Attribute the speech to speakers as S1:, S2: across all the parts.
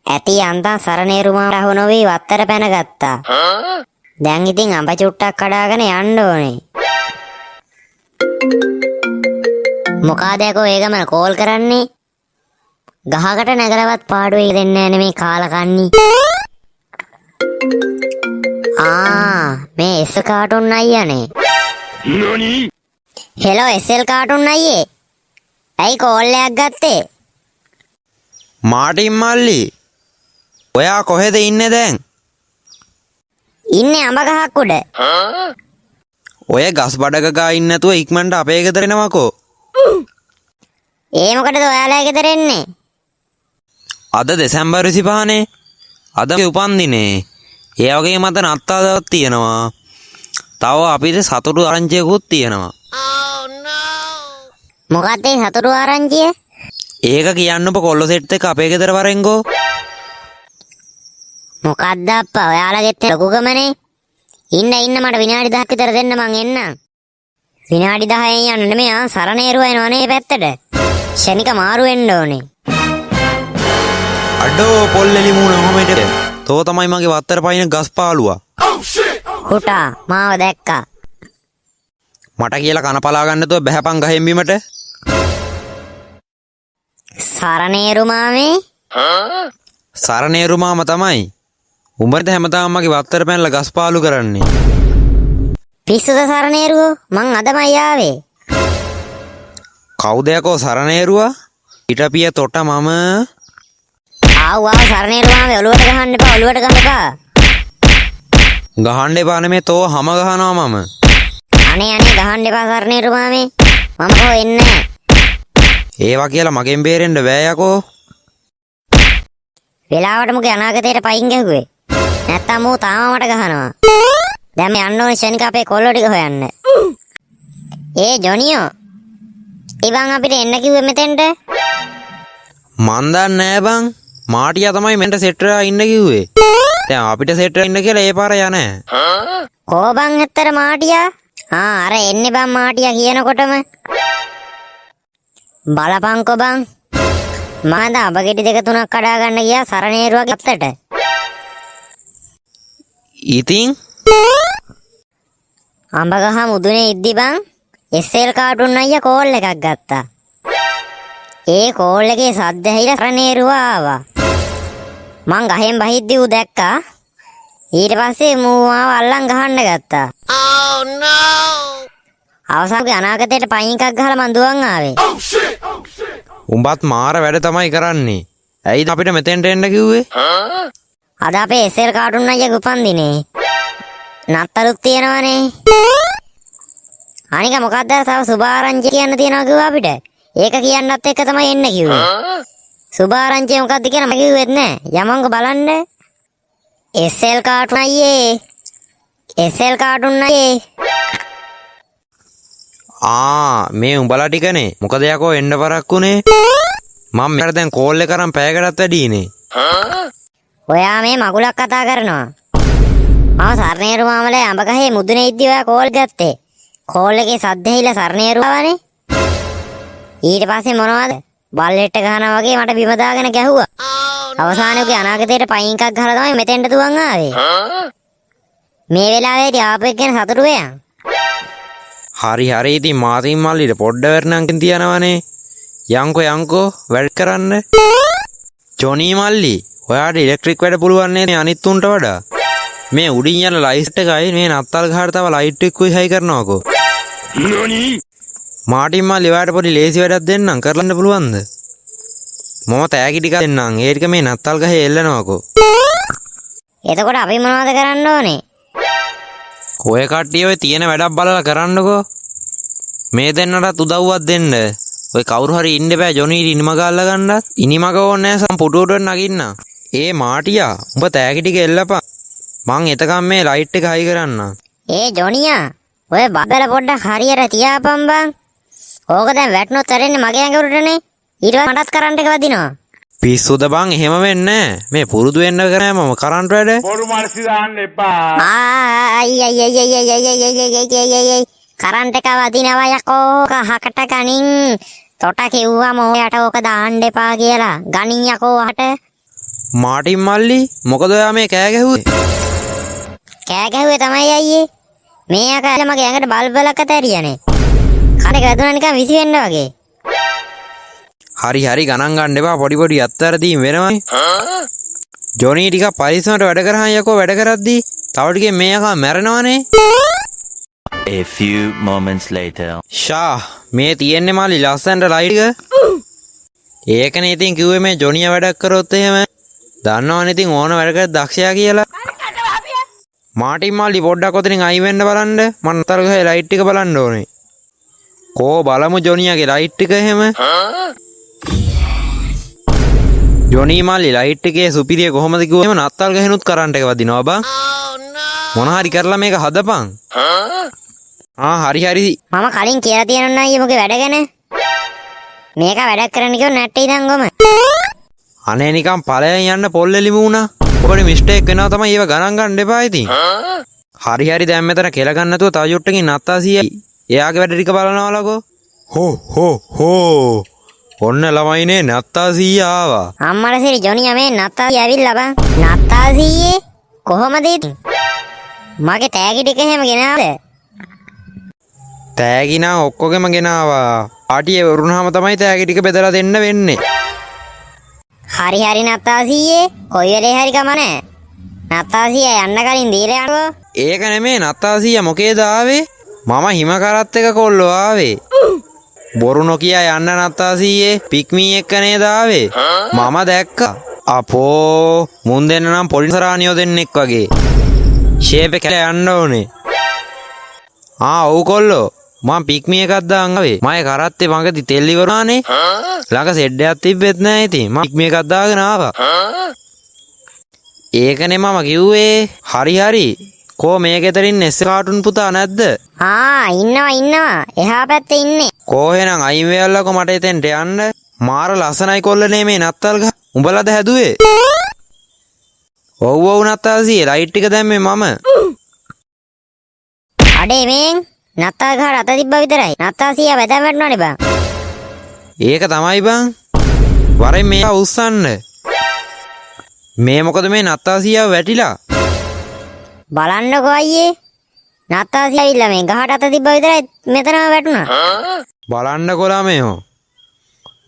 S1: ඇති අන්තා සරණේරුමාට අහු නොවී වත්තර පැනගත්තා. දැන් ඉතින් අඹ චුට්ටක් කඩාගෙන යන්න ඕනේ. මොකාද යකෝ ඒ ගමන කෝල් කරන්නේ? ගහකට නැගලවත් පාඩුවේ දෙන්නේ නැහැ මේ කාලකන්ණි. මේ එස් කාටුන් අයියානේ.
S2: නනි?
S1: හෙලෝ එස්.එල් කාටුන් අයියේ. ඇයි කෝල් එකක් ගත්තේ?
S3: මාටින් මල්ලි. ඔයා කොහෙද ඉන්නේ දැන්?
S1: ඉන්නේ අඹ ගහක් උඩ.
S3: ඔය ගස් බඩක ගා ඉන්නේ නැතුව ඉක්මනට අපේ ගෙදර එනවකෝ.
S1: ඒ මොකටද ඔයාලා ගෙදර එන්නේ?
S3: අද දෙසැම්බර් 25 නේ. අද උපන්දිනේ. ඒ වගේ මත නත්තාදාවක් තියෙනවා. තව අපිට සතුටු ආරංචියකුත් තියෙනවා.
S1: මොකක්ද ඒ සතුටු ආරංචිය?
S3: ඒක කියන්න ඔබ කොල්ල සෙට් එක අපේ ගෙදර වරෙන්කෝ.
S1: මොකක්ද අප්පා ඔයාලගෙත් ලොකු ගමනේ. ඉන්න මට විනාඩි 10ක් විතර දෙන්න මං එන්නම්. විනාඩි 10න් යන්න නෙමෙයි සරණේරුව එනවා නේ පැත්තට. ශනික මාරු වෙන්න ඕනේ.
S3: අඩෝ පොල්ලෙලි මූණ මොහොමෙට. තෝ තමයි මගේ වත්තර පයින් ගස් පාළුවා.
S1: හුටා මාව දැක්කා.
S3: මට කියලා කන පලා ගන්න නැතුව බහැපන් ගහෙන් බිමට.
S1: සරණේරු මාමේ?
S3: සරණේරු මාම තමයි. උඹට හැමදාම මගේ වත්තර පැනලා ගස් පාළු කරන්නේ.
S1: පිස්සුද සරණේරුවෝ? මං අදමයි ආවේ.
S3: කවුද යකෝ සරණේරුවා? ඊටපිය තොට මම
S1: ආව් සරණේරු මාමේ ඔලුවට ගහන්න එපා ඔලුවට ගහන්න එපා.
S3: ගහන්න එපා නෙමේ තෝ හැම ගහනවා මම.
S1: අනේ ගහන්න එපා සරණේරු මාමේ. මම කොහො එන්නේ නැහැ.
S3: ඒවා කියලා මගෙන් බේරෙන්න බෑ යකෝ.
S1: වෙලාවට මුගේ අනාගතයට පයින් ගැහුවේ. නැත්තම් මූ තාම මට ගහනවා. දැන් මේ යන්න ඕනේ ශනික අපේ කොල්ලෝ ටික හොයන්න. ඒ ජොනියෝ. ඉතින් අපිට එන්න කිව්වේ මෙතෙන්ට?
S3: මන් දන්නේ නෑ බං. මාටියා තමයි මෙන්ට සෙට් වෙලා ඉන්න කිව්වේ. දැන් අපිට සෙට් වෙලා ඉන්න කියලා ඒ පාර යන්නේ.
S1: කෝ බං ඇත්තට මාටියා? අර එන්නේ බං මාටියා කියනකොටම. බලපංකෝ බං. මම දැන් අඹ ගෙඩි දෙක තුනක් කඩා ගන්න ගියා සරණේරුවගේ අත්තට.
S3: ඉතින්
S1: අඹ ගහ මුදුනේ ඉද්දි බං එස්.එල් කාටුන් අයියා කෝල් එකක් ගත්තා. ඒ කෝල් එකේ සද්ද ඇහිලා සරණේරුව ආවා. මං ගහෙන් බහිද්දි ඌ දැක්කා. ඊට පස්සේ මූ ආව අල්ලන් ගහන්න ගත්තා. Oh no! අවසානයේ අනාගතයට පයින් එකක් ගහලා මං දුවන් ආවේ.
S3: උඹත් මාර වැඩ තමයි කරන්නේ. ඇයිද අපිට මෙතෙන්ට එන්න කිව්වේ?
S1: අද අපේ එස්.එල් කාටුන් අයියාගේ උපන්දිනේ. නත්තලුත් තියෙනවනේ. අනික මොකක්ද තව සුභාරංචි කියන්න තියනවා කිව්වා අපිට. ඒක කියන්නත් එක්ක තමයි එන්න කිව්වේ. සුභාරංචි මොකක්ද කියලා මම කිව්වෙත් නෑ. යමංග බලන්න. එස්.එල් කාටුන් අයියේ. එස්.එල් කාටුන් අයියේ.
S3: මේ උඹලා ටිකනේ. මොකද යකෝ එන්න පරක්කුනේ. මම මෙතන දැන් කෝල් එක කරන් පැයකටත් වැඩිනේ.
S1: ඔයා මේ මගුලක් කතා කරනවා. මම සරණේරු මාමලේ අඹ ගහේ මුදුනේ ඉද්දි ඔයා කෝල් ගත්තේ. කෝල් එකේ සද්ද ඇහිලා සරණේරු ආවනේ. ඊට පස්සේ මොනවද? බල්ලෙට්ට ගහනවා වගේ මට බිම දාගෙන ගැහුවා. අවසානයේ අනාගතයට පයින් එකක් ගහලා තමයි මෙතෙන්ට දුවන් ආවේ. මේ වෙලාවේදී ආපු එක ගැන සතුටු වෙයන්.
S3: හරි ඉතින් මාතින් මල්ලිට පොඩ්ඩ වෙරණම්කින් තියනවනේ. යංකෝ වැඩ කරන්න. ජොනී මල්ලි ඔයාට ඉලෙක්ට්‍රික් වැඩ පුළුවන් නේ අනිත් උන්ට වඩා. මේ උඩින් යන ලයිට් එකයි මේ නත්තල් ගහට තව ලයිට් එකකුයි හයි කරනවාකෝ.
S2: නනි?
S3: මාටින් මල්ලි ඔයාට පොඩි ලේසි වැඩක් දෙන්නම් කරන්න පුළුවන්ද? මම තෑගි ටිකක් දෙන්නම්. ඒ ටික මේ නත්තල් ගහේ එල්ලනවාකෝ.
S1: එතකොට අපි මොනවද කරන්න ඕනේ?
S3: ඔය කට්ටිය ඔය තියෙන වැඩක් බලලා කරන්නකෝ. මේ දෙන්නටත් උදව්වක් දෙන්න. ඔය කවුරු හරි ඉන්න බෑ ජොනීට ඉනිමග අල්ල ගන්නත්. ඉනිමග ඕනේ නැහැ සම් පුටුවට නගින්න. ඒ මාටියා උඹ තෑගි ටික එල්ලපන්. මං එතකම් මේ ලයිට් එක හයි කරන්න.
S1: ඒ ජොනියා ඔය බබල පොඩ්ඩක් හරියට තියාපන් බං. ඕක දැන් වැටුනොත් ඇරෙන්නේ මගේ ඇඟවලටනේ. ඊට පස්සේ මටත් කරන්ට් එක වදිනවා.
S3: පිස්සුද බං එහෙම වෙන්නේ නැහැ. මේ පුරුදු වෙන්න කරන්නේ මම කරන්ට් වැඩ.
S2: බොරු මානසි දාන්න එපා.
S1: කරන්ට් එක වදිනවා යකෝ කහකට ගනින්. තොට කිව්වම ඔයාට ඕක දාන්න එපා කියලා. ගනින් යකෝ අහට.
S3: මාටින් මල්ලි මොකද ඔයා මේ කෑ ගැහුවේ?
S1: කෑ ගැහුවේ තමයි අයියේ. මේ ආකාරයට මගේ ඇඟට බල්බලක් අතෑරියානේ. කන එක වැදුනා නිකන් විසි වෙන්න වගේ.
S3: හරි ගණන් ගන්න එපා පොඩි පොඩි අත්තරදීම් වෙනවනේ. ජොනී ටිකක් පරිස්සමට වැඩ කරහන් යකෝ වැඩ කරද්දී තව ටිකෙන් මේ යකා මැරෙනවනේ.
S4: A few moments later.
S3: ෂා මේ තියෙන්නේ මල්ලි ලස්සනට ලයිට් එක. ඒකනේ ඉතින් කිව්වේ මේ ජොනියා වැඩක් කරොත් එහෙම දන්නවනේ ඉතින් ඕන වැඩකට දක්ෂයා කියලා. මාටින් මල්ලි පොඩ්ඩක් ඔතනින් අයින් වෙන්න බලන්න. මම අතර ගහේ ලයිට් එක බලන්න ඕනේ. කෝ බලමු ජොනියාගේ ලයිට් එක එහෙම. ජොනී මල්ලි ලයිට් එකේ සුපිරිය කොහොමද කිව්වම නත්තල් ගහනුත් කරන්ට් එක වදිනවා බං. මොන හරි කරලා මේක හදපන්. හරි.
S1: මම කලින් කියලා තියෙනවා අයියේ මොකේ වැඩ ගැන. මේක වැඩක් කරන්න කිව්ව නැට්ටේ ඉඳන් ගොම.
S3: අනේ නිකන් ඵලයන් යන්න පොල්ලෙලිමු වුණා. ඔකට මිස්ටේක් වෙනවා තමයි ඒව ගණන් ගන්න එපා ඉතින්. හරි දැන් මෙතන කෙල ගන්න නැතුව තව ජොට්ටකින් නත්තාසියයි. එයාගේ වැඩ ටික බලනවලකෝ. හෝ. ඔන්න ළමයිනේ නත්තාසිය ආවා.
S1: අම්මලා සිරි ජොනියා මේ නත්තාසිය ඇවිල්ලා බං. නත්තාසියේ කොහමද ඉතින්? මගේ තෑගි ටික එහෙම ගෙනාවද?
S3: තෑගි නම් ඔක්කොගෙම ගෙනාවා. පාටියේ වරුණාම තමයි තෑගි ටික බෙදලා දෙන්න වෙන්නේ.
S1: හරි නත්තාසියේ කොයි වෙලේ හරි කම නැහැ. නත්තාසිය යන්න කලින් දීලා යන්නකෝ.
S3: ඒක නෙමේ නත්තාසිය මොකේද ආවේ? මම හිම කරත් එක කොල්ලෝ ආවේ. බොරු නොකිය යන්න නත්තාසියේ පික්මී එක්ක නේද ආවේ? මම දැක්කා. අපෝ මුන් දෙන්න නම් පොඩි සරානියෝ දෙන්නෙක් වගේ. ෂේප් එක යන්න ඕනේ. ඔව් කොල්ලෝ මම පික්මී එකක් දාන් ආවේ. මගේ කරත්තේ මගදී තෙල් ඉවරනානේ. ළඟ සෙඩ් එකක් තිබ්බෙත් නැහැ ඉතින්. මම පික්මී එකක් දාගෙන ආවා. ඒකනේ මම කිව්වේ. හරි. කෝ මේ ගෙදරින් එස් කාටුන් පුතා නැද්ද?
S1: ඉන්නවා. එහා පැත්තේ ඉන්නේ.
S3: කෝ එහෙනම් අයින් වෙයල්ලකෝ මට එතෙන්ට යන්න. මාර ලස්සනයි කොල්ලනේ මේ නත්තල් ගහ. උඹලාද හැදුවේ? ඔව් නත්තාසියේ ලයිට් එක දැම්මේ මම.
S1: අඩේ මේන් නත්තා ගහට අත තිබ්බා විතරයි. නත්තාසිය වැදම් වැටෙනවනේ බං.
S3: ඒක තමයි බං. වරෙන් මේ උස්සන්න. මේ මොකද මේ නත්තාසියව වැටිලා?
S1: බලන්නකෝ අයියේ. නත්තාසිය ඇවිල්ලා මේ ගහට අත තිබ්බා විතරයි මෙතනම වැටුණා.
S3: බලන්නකො ළමයෝ.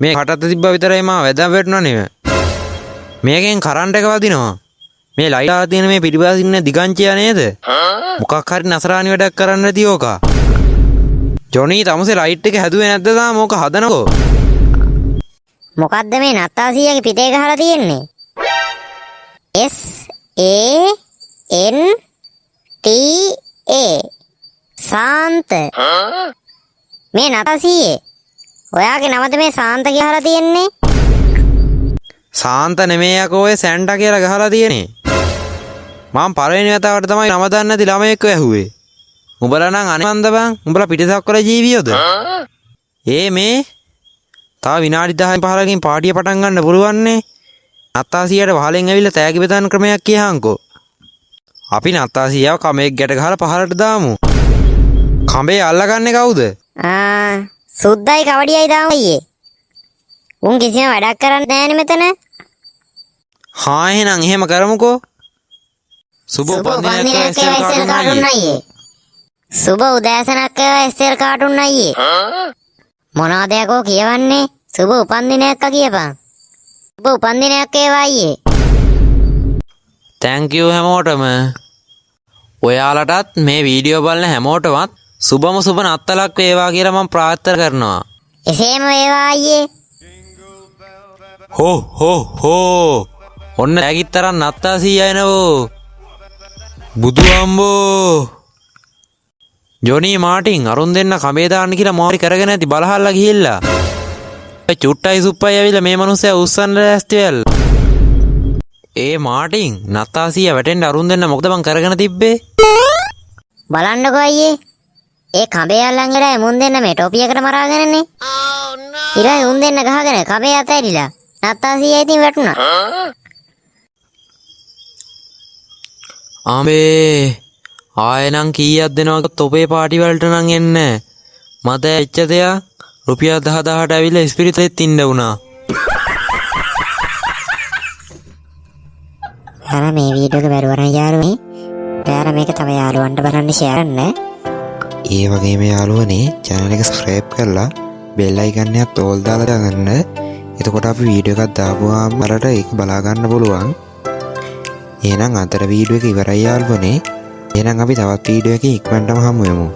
S3: මේ කට අත තිබ්බා විතරයි මම වැදම් වැටුණා නෙවෙයි. මේකෙන් කරන්ට් එක වදිනවා. මේ ලයිට් ආ තියෙන මේ පිටිපස්සින් ඉන්න දිගංචියා නේද? මොකක් හරි නසරානි වැඩක් කරන්න නැති ඕකා. ජොනී තමසේ ලයිට් එක හැදුවේ නැද්ද තාම ඕක හදනකෝ.
S1: මොකද්ද මේ නත්තාසියගේ පිටේ ගහලා තියෙන්නේ? SANTA සාන්ත. මේ නත්තාසියේ ඔයාගේ නමද මේ සාන්ත කියලා තියෙන්නේ?
S3: සාන්ත නෙමෙයි යකෝ ඔය සැන්ටා කියලා ගහලා තියෙන්නේ. මම පළවෙනි වතාවට තමයි නම දන්නේ නැති ළමයෙක්ව ඇහුවේ. උඹලා නම් අනන්ද බං. උඹලා පිටසක්වල ජීවියෝද? මේ තව විනාඩි 10 15කින් පාටිය පටන් ගන්න පුළුවන් නේ. නත්තාසියට වහලෙන් ඇවිල්ලා තෑගි බෙදන්න ක්‍රමයක් කියහන්කෝ. අපි නත්තාසියව කමෙක් ගැට ගහලා පහලට දාමු. කඹේ අල්ලගන්නේ කවුද?
S1: සුද්දයි කවඩියයි දාමු අයියේ. උන් කිසිම වැඩක් කරන්නේ නැහැනේ මෙතන.
S3: එහෙනම් එහෙම කරමුකෝ. සුබ උපන්දිනයක්
S1: අයියේ. සුබ උදෑසනක් SL කාටුන් අයියේ. මොනවද යකෝ කියවන්නේ? සුබ උපන්දිනයක් කියපන්. සුබ උපන්දිනයක් වේවා අයියේ.
S3: තැන්ක් යූ හැමෝටම. ඔයාලටත් මේ වීඩියෝ බලන හැමෝටමත් සුබම සුබ නත්තලක් වේවා කියලා මම ප්‍රාර්ථනා කරනවා.
S1: එසේම වේවා අයියේ.
S3: හෝ ඔන්න ඇගිත්තරන් නත්තාසිය එනවෝ. බුදු අම්බෝ. ජොනී මාටින් අරුන් දෙන්න කඹේ දාන්න කියලා මොහරි කරගෙන ඇති බලහල්ලා ගිහිල්ලා. චුට්ටයි සුප්පයි ඇවිල්ලා මේ මිනිස්සයා උස්සන්න ලෑස්ති වෙලා. මාටින් නත්තාසිය වැටෙන්න අරුන් දෙන්න මොකද බං කරගෙන තිබ්බේ?
S1: බලන්නකෝ අයියේ. ඒ කඹේ අල්ලන් ඉරයි මුන් දෙන්න මේ ටොපියකට මරාගෙනනේ. ඉරයි උන් දෙන්න ගහගෙන කඹේ අතෑරිලා. නත්තාසිය ඉතින් වැටුණා.
S3: ආමේ ආයෙනම් කීයක් දෙනවද තොපේ පාටි වලට නම් එන්න. මට ඇච්ච දෙයක් රුපියල් 10000ට ඇවිල්ලා ස්පිරිතෙත් ඉන්න වුණා.
S1: ඔයාලා මේ වීඩියෝ එක බැලුවා නම් යාළුවනේ ඔයාලා මේක තව යාළුවන්ට බලන්න ෂෙයා කරන්න.
S3: ඒ වගේම යාළුවනේ channel එක subscribe කරලා bell icon එකත් all දාලා දාගන්න. එතකොට අපි වීඩියෝ එකක් දාපුවාම බලට ඒක බලා ගන්න පුළුවන්. එහෙනම් අතර වීඩියෝ එක ඉවරයි යාළුවනේ. එහෙනම් අපි තවත් වීඩියෝ එකකින් ඉක්මනටම හමු වෙමු.